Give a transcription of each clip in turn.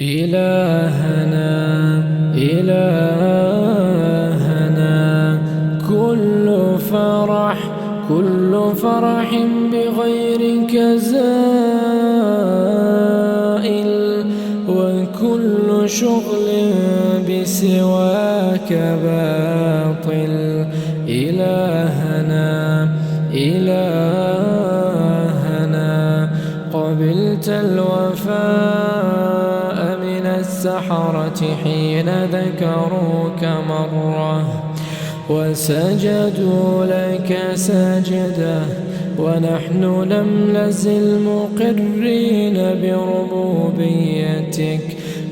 إلهنا إلهنا كل فرح بغيرك زائل، وكل شغل بسواك باطل. إلهنا إلهنا قبلت الوفاء من السحرة حين ذكروك مرة، وسجدوا لك سجدة، ونحن لم نزل مقرين بربوبيتك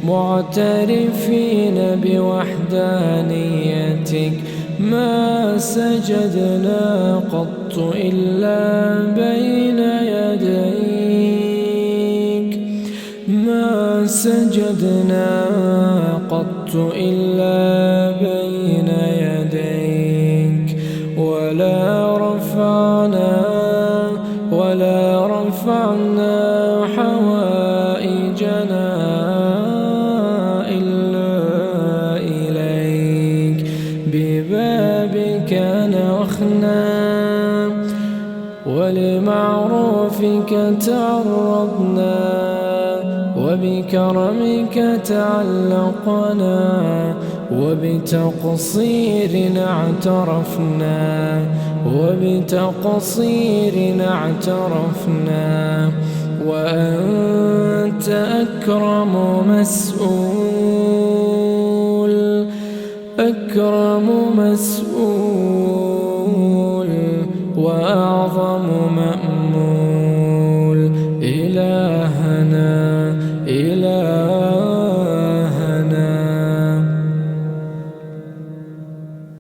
معترفين بوحدانيتك. ما سجدنا قط إلا بين يديك، ما سجدنا قط إلا بين يديك، ولا رفعنا حوائجنا إلا إليك. ببابك نخنا ولمعروفك تعرضنا، وبكرمك تعلقنا، وبتقصيرنا اعترفنا. وأنت أكرم مسؤول وأعظم مأمول. إلهنا